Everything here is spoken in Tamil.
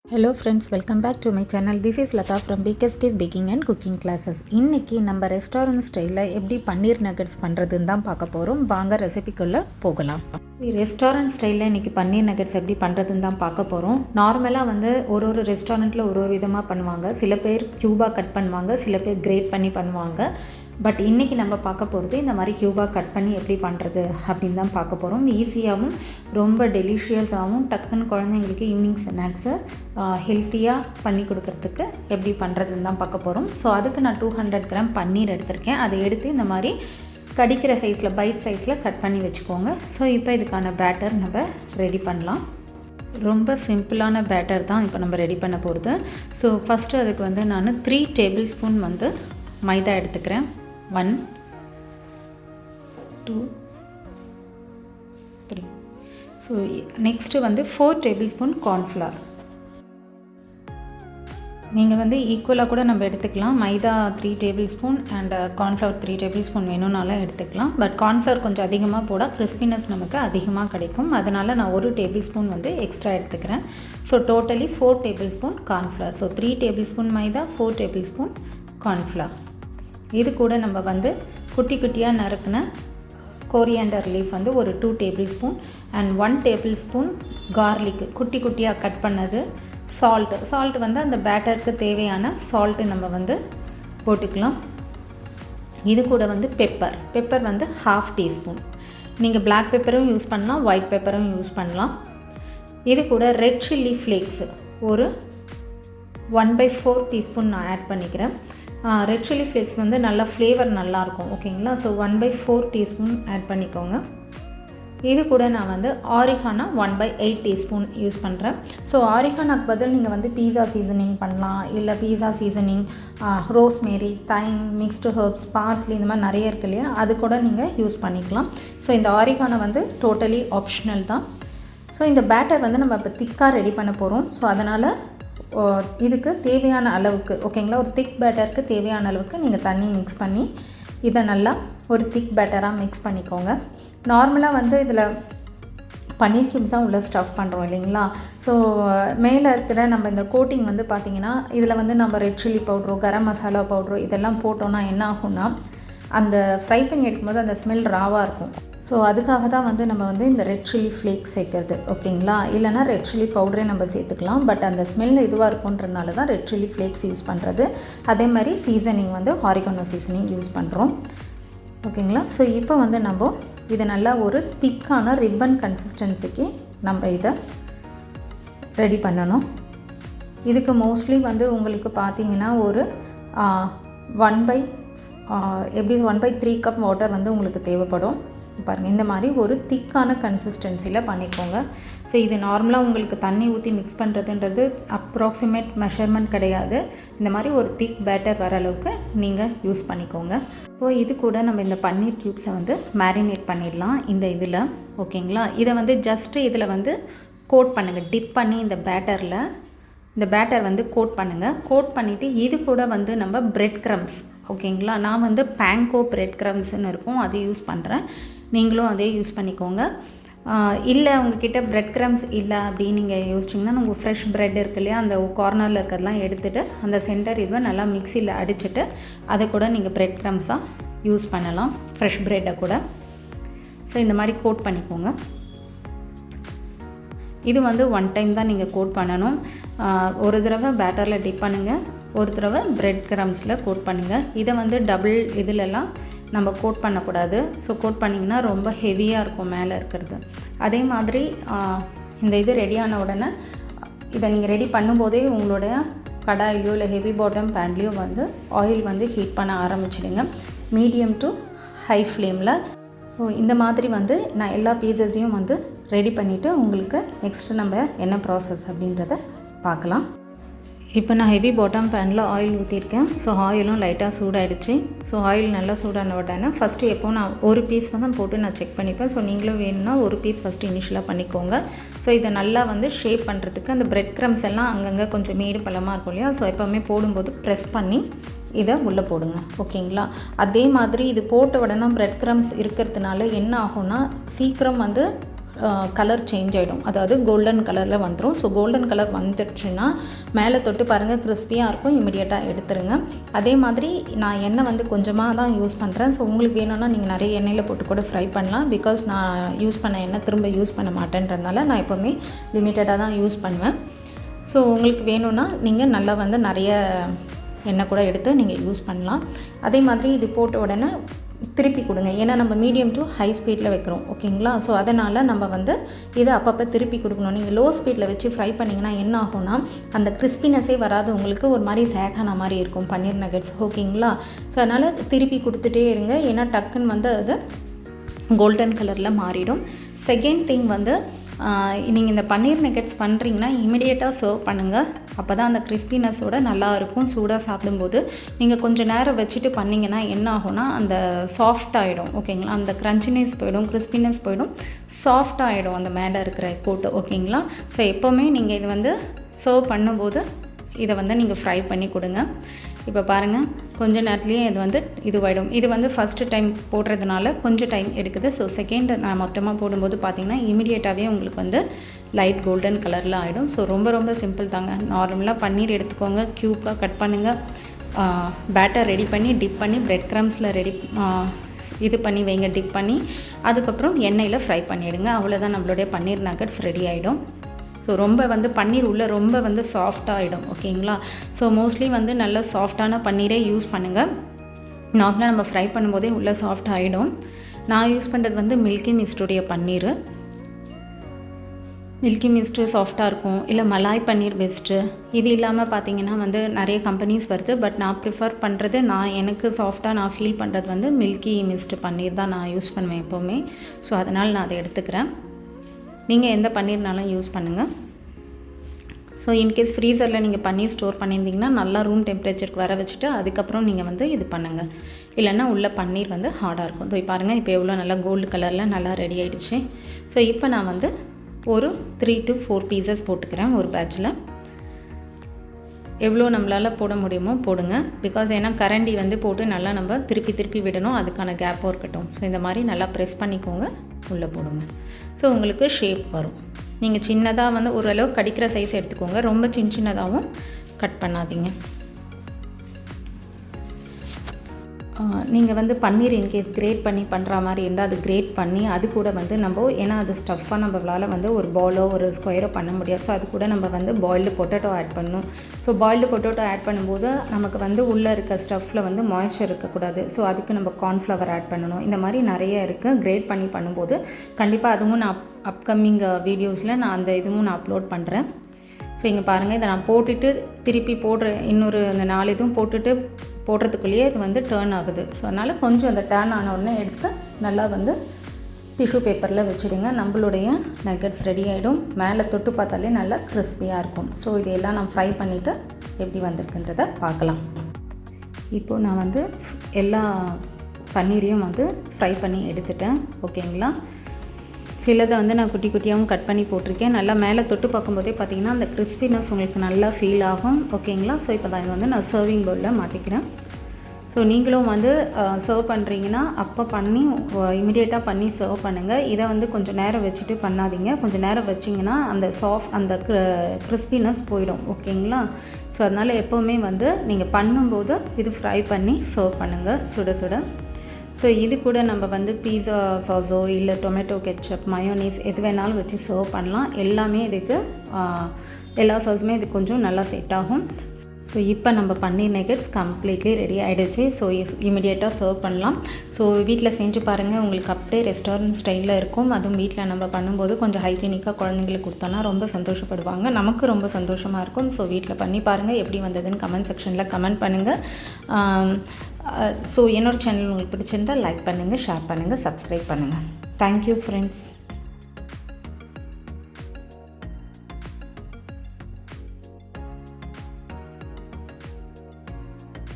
Hello friends, welcome back to my channel. This is Lata from Biggest Baking and Cooking Classes. இன்னைக்கு நம்ம ரெஸ்டாரண்ட் ஸ்டைலில் எப்படி பன்னீர் நகட்ஸ் பண்ணுறதுன்னு தான் பார்க்க போகிறோம். வாங்க ரெசிபிக்குள்ளே போகலாம். ரெஸ்டாரண்ட் ஸ்டைலில் இன்றைக்கி பன்னீர் நகட்ஸ் எப்படி பண்ணுறதுன்னு தான் பார்க்க போகிறோம். நார்மலாக வந்து ஒரு ரெஸ்டாரண்ட்டில் ஒரு விதமாக பண்ணுவாங்க. சில பேர் க்யூபாக கட் பண்ணுவாங்க, சில பேர் கிரேட் பண்ணி பண்ணுவாங்க. பட் இன்றைக்கி நம்ம பார்க்க போகிறது இந்த மாதிரி க்யூபாக கட் பண்ணி எப்படி பண்ணுறது அப்படின்னு தான் பார்க்க போகிறோம். ஈஸியாகவும் ரொம்ப டெலிஷியஸாகவும் டக்குன்னு குழந்தைங்களுக்கு ஈவினிங் ஸ்நாக்ஸை ஹெல்த்தியாக பண்ணி கொடுக்கறதுக்கு எப்படி பண்ணுறதுன்னு தான் பார்க்க போகிறோம். ஸோ அதுக்கு நான் 200 கிராம் பன்னீர் எடுத்திருக்கேன். அதை எடுத்து இந்த மாதிரி கடிக்கிற சைஸில் பைட் சைஸில் கட் பண்ணி வச்சுக்கோங்க. ஸோ இப்போ இதுக்கான பேட்டர் நம்ம ரெடி பண்ணலாம். ரொம்ப சிம்பிளான பேட்டர் தான் இப்போ நம்ம ரெடி பண்ண போகிறது. ஸோ ஃபஸ்ட்டு அதுக்கு வந்து நான் 3 டேபிள் ஸ்பூன் வந்து மைதா எடுத்துக்கிறேன். 1 2 3. ஸோ நெக்ஸ்ட்டு வந்து 4 டேபிள் ஸ்பூன் கார்ன்ஃப்ளவர். நீங்கள் வந்து ஈக்குவலாக கூட நம்ம எடுத்துக்கலாம். மைதா 3 table spoon and cornflour 3 table spoon வேணும்னாலும் எடுத்துக்கலாம். பட் கார்ன்ஃப்ளவர் கொஞ்சம் அதிகமாக போட கிறிஸ்பினஸ் நமக்கு அதிகமாக கிடைக்கும். அதனால் நான் 1 டேபிள் ஸ்பூன் வந்து எக்ஸ்ட்ரா எடுத்துக்கிறேன். So totally 4 tablespoon cornflour. So 3 tablespoon maida, 4 tablespoon cornflour. இது கூட நம்ம வந்து குட்டி குட்டியாக நறுக்கின கோரியாண்டர் லீஃப் வந்து ஒரு 2 table spoon and 1 table spoon garlic குட்டி குட்டியாக கட் பண்ணது. சால்ட்டு வந்து அந்த பேட்டருக்கு தேவையான சால்ட்டு நம்ம வந்து போட்டுக்கலாம். இது கூட வந்து பெப்பர் வந்து 1/2 டீஸ்பூன். நீங்கள் பிளாக் பெப்பரும் யூஸ் பண்ணலாம், ஒயிட் பெப்பரும் யூஸ் பண்ணலாம். இது கூட ரெட் சில்லி ஃப்ளேக்ஸு ஒரு 1/4 டீஸ்பூன் நான் ஆட் பண்ணிக்கிறேன். ரெட் சில்லி ஃப்ளேக்ஸ் வந்து நல்லா ஃப்ளேவர் நல்லாயிருக்கும், ஓகேங்களா. ஸோ 1/4 டீஸ்பூன் ஆட் பண்ணிக்கோங்க. இது கூட நான் வந்து ஆரிகானா 1/8 டீஸ்பூன் யூஸ் பண்ணுறேன். ஸோ ஆரிகானாக்கு பதில் நீங்கள் வந்து பீஸா சீசனிங் பண்ணலாம், இல்லை pizza seasoning, rosemary, thyme, mixed herbs, parsley, இந்த மாதிரி நிறைய இருக்கு இல்லையா, அது கூட நீங்கள் யூஸ் பண்ணிக்கலாம். ஸோ இந்த ஆரிகானா வந்து டோட்டலி ஆப்ஷனல் தான். ஸோ இந்த பேட்டர் வந்து நம்ம இப்போ திக்காக ரெடி பண்ண போகிறோம். ஸோ அதனால் இதுக்கு தேவையான அளவுக்கு, ஓகேங்களா, ஒரு திக் பேட்டருக்கு தேவையான அளவுக்கு நீங்கள் தண்ணி மிக்ஸ் பண்ணி இதை நல்லா ஒரு திக் பேட்டராக மிக்ஸ் பண்ணிக்கோங்க. நார்மலாக வந்து இதில் பன்னீர் க்யூப்ஸாக உள்ள ஸ்டஃப் பண்ணுறோம் இல்லைங்களா. ஸோ மேலே இருக்கிற நம்ம இந்த கோட்டிங் வந்து பார்த்திங்கன்னா இதில் வந்து நம்ம ரெட் சில்லி பவுட்ரோ, கரம் மசாலா பவுட்ரோ இதெல்லாம் போட்டோன்னா என்ன ஆகும்னா அந்த ஃப்ரை பண்ணி எடுக்கும்போது அந்த ஸ்மெல் ராவாக இருக்கும். ஸோ அதுக்காக தான் வந்து நம்ம வந்து இந்த ரெட் சில்லி ஃப்ளேக்ஸ் சேர்க்குறது, ஓகேங்களா. இல்லைனா ரெட் சில்லி பவுடரே நம்ம சேர்த்துக்கலாம். பட் அந்த ஸ்மெல் இதுவாக இருக்குன்றதுனால தான் ரெட் சில்லி ஃப்ளேக்ஸ் யூஸ் பண்ணுறது. அதே மாதிரி சீசனிங் வந்து ஆரிகானோ சீசனிங் யூஸ் பண்ணுறோம், ஓகேங்களா. ஸோ இப்போ வந்து நம்ம இதை நல்லா ஒரு திக்கான ரிப்பன் கன்சிஸ்டன்சிக்கு நம்ம இதை ரெடி பண்ணணும். இதுக்கு மோஸ்ட்லி வந்து உங்களுக்கு பார்த்திங்கன்னா ஒரு 1/3 கப் வாட்டர் வந்து உங்களுக்கு தேவைப்படும். பாருங்கள், இந்த மாதிரி ஒரு திக்கான கன்சிஸ்டன்சியில் பண்ணிக்கோங்க. ஸோ இது நார்மலாக உங்களுக்கு தண்ணி ஊற்றி மிக்ஸ் பண்ணுறதுன்றது அப்ராக்சிமேட் மெஷர்மெண்ட் கிடையாது. இந்த மாதிரி ஒரு திக் பேட்டர் வர அளவுக்கு நீங்கள் யூஸ் பண்ணிக்கோங்க. ஸோ இது கூட நம்ம இந்த பன்னீர் க்யூப்ஸை வந்து மேரினேட் பண்ணிடலாம் இந்த இதில், ஓகேங்களா. இதை வந்து ஜஸ்ட்டு இதில் வந்து கோட் பண்ணுங்கள், டிப் பண்ணி இந்த பேட்டர் வந்து கோட் பண்ணுங்கள். கோட் பண்ணிவிட்டு இது கூட வந்து நம்ம பிரெட் க்ரம்ஸ், ஓகேங்களா. நான் வந்து பேங்கோ பிரெட் க்ரம்ஸ்ன்னு இருக்கும், அது யூஸ் பண்ணுறேன். நீங்களும் அதே யூஸ் பண்ணிக்கோங்க. இல்லை உங்ககிட்ட பிரெட் க்ரம்ஸ் இல்லை அப்படின்னு நீங்கள் யோசிச்சிங்கன்னா உங்கள் ஃப்ரெஷ் ப்ரெட் இருக்கு இல்லையா, அந்த கார்னரில் இருக்கிறதெல்லாம் எடுத்துகிட்டு அந்த சென்டர் இதுவை நல்லா மிக்சியில் அடிச்சுட்டு அதை கூட நீங்கள் பிரெட் க்ரம்ஸாக யூஸ் பண்ணலாம், ஃப்ரெஷ் ப்ரெட்டை கூட. ஸோ இந்த மாதிரி கோட் பண்ணிக்கோங்க. இது வந்து 1 டைம் தான் நீங்கள் கோட் பண்ணணும். ஒரு தடவை பேட்டரில் டிப் பண்ணுங்கள், ஒரு தடவை பிரெட் க்ரம்ஸில் கோட் பண்ணுங்கள். இதை வந்து டபுள் இதிலெல்லாம் நம்ம கோட் பண்ணக்கூடாது. ஸோ கோட் பண்ணிங்கன்னா ரொம்ப ஹெவியாக இருக்கும் மேலே இருக்கிறது. அதே மாதிரி இந்த இது ரெடியான உடனே இதை நீங்கள் ரெடி பண்ணும்போதே உங்களுடைய கடாயிலையோ இல்லை ஹெவி பாட்டம் பேன்லேயோ வந்து ஆயில் வந்து ஹீட் பண்ண ஆரம்பிச்சிடுங்க, மீடியம் டு ஹை ஃப்ளேமில். ஸோ இந்த மாதிரி வந்து நான் எல்லா பீசஸையும் வந்து ரெடி பண்ணிவிட்டு உங்களுக்கு நெக்ஸ்ட்டு நம்ம என்ன ப்ராசஸ் அப்படின்றத பார்க்கலாம். இப்போ நான் ஹெவி பாட்டம் பேனில் ஆயில் ஊற்றிருக்கேன். ஸோ ஆயிலும் லைட்டாக சூடாகிடுச்சு. ஸோ ஆயில் நல்லா சூடான உடனே ஃபஸ்ட்டு எப்போ நான் ஒரு பீஸ் தான் போட்டு நான் செக் பண்ணிப்பேன். ஸோ நீங்களும் வேணும்னா ஒரு பீஸ் ஃபஸ்ட்டு இனிஷியலாக பண்ணிக்கோங்க. ஸோ இதை நல்லா வந்து ஷேப் பண்ணுறதுக்கு அந்த பிரெட் க்ரம்ஸ் எல்லாம் அங்கங்கே கொஞ்சம் மேடு பள்ளமாக இருக்கும் இல்லையா. ஸோ எப்போவுமே போடும்போது ப்ரெஸ் பண்ணி இதை உள்ளே போடுங்க, ஓகேங்களா. அதே மாதிரி இது போட்ட உடனே பிரெட் க்ரம்ஸ் இருக்கிறதுனால என்ன ஆகும்னா சீக்கிரம் வந்து கலர் சேஞ்ச் ஆகிடும், அதாவது கோல்டன் கலரில் வந்துடும். ஸோ கோல்டன் கலர் வந்துடுச்சுன்னா மேலே தொட்டு பாருங்கள், கிறிஸ்பியாக இருக்கும். இமிடியேட்டாக எடுத்துருங்க. அதே மாதிரி நான் எண்ணெய் வந்து கொஞ்சமாக தான் யூஸ் பண்ணுறேன். ஸோ உங்களுக்கு வேணும்னா நீங்கள் நிறைய எண்ணெயில் போட்டு கூட ஃப்ரை பண்ணலாம். பிகாஸ் நான் யூஸ் பண்ண எண்ணெய் திரும்ப யூஸ் பண்ண மாட்டேன்றதுனால நான் எப்போவுமே லிமிட்டடாக தான் யூஸ் பண்ணுவேன். ஸோ உங்களுக்கு வேணும்னா நீங்கள் நல்லா வந்து நிறைய எண்ணெய் கூட எடுத்து நீங்கள் யூஸ் பண்ணலாம். அதே மாதிரி இது போட்ட உடனே திருப்பி கொடுங்க. ஏன்னா நம்ம மீடியம் டு ஹை ஸ்பீடில் வைக்கிறோம், ஓகேங்களா? ஸோ அதனால் நம்ம வந்து இதை அப்பப்போ திருப்பி கொடுக்கணும். நீங்கள் லோ ஸ்பீடில் வச்சு ஃப்ரை பண்ணிங்கன்னா என்ன ஆகும்னா அந்த கிறிஸ்பினஸே வராது, உங்களுக்கு ஒரு மாதிரி சேகான மாதிரி இருக்கும் பன்னீர் நகெட்ஸ், ஓகேங்களா? ஸோ அதனால் திருப்பி கொடுத்துட்டே இருங்க. ஏன்னா டக்குன்னு வந்து அது கோல்டன் கலரில் மாறிடும். செகண்ட் திங் வந்து நீங்கள் இந்த பன்னீர் நகெட்ஸ் பண்ணுறீங்கன்னா இமிடியேட்டாக சர்வ் பண்ணுங்கள். அப்போ தான் அந்த கிறிஸ்பினஸோட நல்லாயிருக்கும். சூடாக சாப்பிடும்போது நீங்கள் கொஞ்சம் நேரம் வச்சுட்டு பண்ணிங்கன்னா என்ன ஆகும்னா அந்த சாஃப்ட் ஆகிடும், ஓகேங்களா? அந்த க்ரன்ச்சினஸ் போயிடும், கிறிஸ்பினஸ் போயிடும், சாஃப்ட் ஆகிடும் அந்த மேலே இருக்கிற கோட்டு, ஓகேங்களா? ஸோ எப்போவுமே நீங்கள் இது வந்து சர்வ் பண்ணும்போது இதை வந்து நீங்கள் ஃப்ரை பண்ணி கொடுங்க. இப்போ பாருங்கள், கொஞ்சம் நேரத்துலேயே இது வந்து இதுவாகிடும். இது வந்து ஃபஸ்ட்டு டைம் போடுறதுனால கொஞ்சம் டைம் எடுக்குது. ஸோ செகண்ட் நான் மொத்தமாக போடும்போது பார்த்திங்கன்னா இமிடியேட்டாகவே உங்களுக்கு வந்து லைட் கோல்டன் கலரில் ஆகிடும். ஸோ ரொம்ப ரொம்ப சிம்பிள் தாங்க. நார்மலாக பன்னீர் எடுத்துக்கோங்க, க்யூப்பாக கட் பண்ணுங்கள், பேட்டர் ரெடி பண்ணி டிப் பண்ணி பிரெட் க்ரம்ஸில் இது பண்ணி வைங்க, டிப் பண்ணி அதுக்கப்புறம் எண்ணெயில் ஃப்ரை பண்ணிவிடுங்க. அவ்வளோதான், நம்மளுடைய பன்னீர் நகெட்ஸ் ரெடி ஆகிடும். ஸோ ரொம்ப வந்து பன்னீர் உள்ளே ரொம்ப வந்து சாஃப்டாகிடும், ஓகேங்களா? ஸோ மோஸ்ட்லி வந்து நல்ல சாஃப்டான பன்னீரே யூஸ் பண்ணுங்கள். நார்மலாக நம்ம ஃப்ரை பண்ணும்போதே உள்ளே சாஃப்ட் ஆகிடும். நான் யூஸ் பண்ணுறது வந்து மில்கி மிஸ்டுடைய பன்னீர். மில்கி மிஸ்ட்டு சாஃப்டாக இருக்கும், இல்லை மலாய் பன்னீர் பெஸ்ட்டு. இது இல்லாமல் பார்த்தீங்கன்னா வந்து நிறைய கம்பெனிஸ் வருது. பட் நான் ப்ரிஃபர் பண்ணுறது, எனக்கு சாஃப்டாக நான் ஃபீல் பண்ணுறது வந்து மில்கி மிஸ்ட்டு பன்னீர் தான் நான் யூஸ் பண்ணுவேன் எப்போவுமே. ஸோ அதனால் நான் அதை எடுத்துக்கிறேன். நீங்கள் எந்த பன்னீர்னாலும் யூஸ் பண்ணுங்கள். ஸோ இன்கேஸ் ஃப்ரீசரில் நீங்கள் பன்னீர் ஸ்டோர் பண்ணியிருந்தீங்கன்னா நல்லா ரூம் டெம்பரேச்சருக்கு வர வச்சுட்டு அதுக்கப்புறம் நீங்கள் வந்து இது பண்ணுங்கள். இல்லைன்னா உள்ள பன்னீர் வந்து ஹார்டாக இருக்கும். ஸோ பாருங்கள், இப்போ எவ்வளோ நல்லா கோல்டு கலரில் நல்லா ரெடி ஆகிடுச்சு. ஸோ இப்போ நான் வந்து ஒரு 3 to 4 பீசஸ் போட்டுக்கிறேன் ஒரு பேட்சில். எவ்வளோ நம்மளால் போட முடியுமோ போடுங்க. பிகாஸ் ஏன்னா கரண்டி வந்து போட்டு நல்லா நம்ம திருப்பி விடணும், அதுக்கான கேப்பும் இருக்கட்டும். ஸோ இந்த மாதிரி நல்லா ப்ரெஸ் பண்ணிக்கோங்க, உள்ளே போடுங்க. ஸோ உங்களுக்கு ஷேப் வரும். நீங்கள் சின்னதாக வந்து ஓரளவு கடிக்கிற சைஸ் எடுத்துக்கோங்க, ரொம்ப சின்னதாகவும் கட் பண்ணாதீங்க. நீங்கள் வந்து பன்னீர் இன்கேஸ் கிரேட் பண்ணி பண்ணுற மாதிரி இருந்தால் அது கிரேட் பண்ணி அது கூட வந்து நம்ம, ஏன்னா அது ஸ்டஃப்பாக நம்மளால் வந்து ஒரு பாலோ ஒரு ஸ்கொயரோ பண்ண முடியாது. ஸோ அது கூட நம்ம வந்து பாயில்டு பொட்டேட்டோ ஆட் பண்ணணும். ஸோ பாயில்டு பொட்டேட்டோ ஆட் பண்ணும்போது நமக்கு வந்து உள்ளே இருக்க ஸ்டஃப்பில் வந்து மாய்ஸ்சர் இருக்கக்கூடாது. ஸோ அதுக்கு நம்ம கார்ன்ஃப்ளவர் ஆட் பண்ணணும். இந்த மாதிரி நிறைய இருக்குது. கிரேட் பண்ணி பண்ணும்போது கண்டிப்பாக அதுவும் நான் அப்கமிங் வீடியோஸில் நான் அந்த இதுவும் நான் அப்லோட் பண்ணுறேன். ஸோ இங்கே பாருங்கள், இதை நான் போட்டுட்டு திருப்பி இன்னொரு அந்த 4 இதுவும் போடுறதுக்குள்ளேயே இது வந்து டேர்ன் ஆகுது. ஸோ அதனால் கொஞ்சம் அந்த டேர்ன் ஆன உடனே எடுத்து நல்லா வந்து டிஷ்யூ பேப்பரில் வச்சுடுங்க. நம்மளுடைய நகெட்ஸ் ரெடி ஆகிடும். மேலே தொட்டு பார்த்தாலே நல்லா கிறிஸ்பியாக இருக்கும். ஸோ இதையெல்லாம் நான் ஃப்ரை பண்ணிவிட்டு எப்படி வந்திருக்குன்றதை பார்க்கலாம். இப்போது நான் வந்து எல்லா பன்னீரையும் வந்து ஃப்ரை பண்ணி எடுத்துட்டேன், ஓகேங்களா? சிலதை வந்து நான் குட்டி குட்டியாகவும் கட் பண்ணி போட்டிருக்கேன். நல்லா மேலே தொட்டு பார்க்கும்போதே பார்த்திங்கன்னா அந்த கிறிஸ்பினஸ் உங்களுக்கு நல்லா ஃபீல் ஆகும், ஓகேங்களா? ஸோ இப்போ தான் இது வந்து நான் சர்விங் பவுலில் மாற்றிக்கிறேன். ஸோ நீங்களும் வந்து சர்வ் பண்ணுறீங்கன்னா அப்போ பண்ணி இமிடியேட்டாக பண்ணி சர்வ் பண்ணுங்கள். இதை வந்து கொஞ்சம் நேரம் வச்சுட்டு பண்ணாதீங்க. கொஞ்சம் நேரம் வச்சிங்கன்னா அந்த கிறிஸ்பினஸ் போயிடும், ஓகேங்களா? ஸோ அதனால் எப்போவுமே வந்து நீங்கள் பண்ணும்போது இது ஃப்ரை பண்ணி சர்வ் பண்ணுங்கள் சுட சுட. ஸோ இது கூட நம்ம வந்து பீஸா சாஸோ இல்லை டொமேட்டோ கெட்சப், மயோனீஸ் எது வேணாலும் வச்சு சர்வ் பண்ணலாம். எல்லா சாஸுமே இது கொஞ்சம் நல்லா செட் ஆகும். ஸோ இப்போ நம்ம பன்னீர் நகெட்ஸ் கம்ப்ளீட்லி ரெடி ஆகிடுச்சு. ஸோ இமிடியேட்டாக சர்வ் பண்ணலாம். ஸோ வீட்டில் செஞ்சு பாருங்கள், உங்களுக்கு அப்படியே ரெஸ்டாரண்ட் ஸ்டைலில் இருக்கும். அதுவும் வீட்டில் நம்ம பண்ணும்போது கொஞ்சம் ஹைஜீனிக்காக குழந்தைங்களுக்கு கொடுத்தோன்னா ரொம்ப சந்தோஷப்படுவாங்க, நமக்கு ரொம்ப சந்தோஷமாக இருக்கும். ஸோ வீட்டில் பண்ணி பாருங்கள், எப்படி வந்ததுன்னு கமெண்ட் செக்ஷனில் கமெண்ட் பண்ணுங்கள். ஸோ என்னோடய சேனல் உங்களுக்கு பிடிச்சிருந்தால் லைக் பண்ணுங்கள், ஷேர் பண்ணுங்கள், சப்ஸ்கிரைப் பண்ணுங்கள். Thank you friends.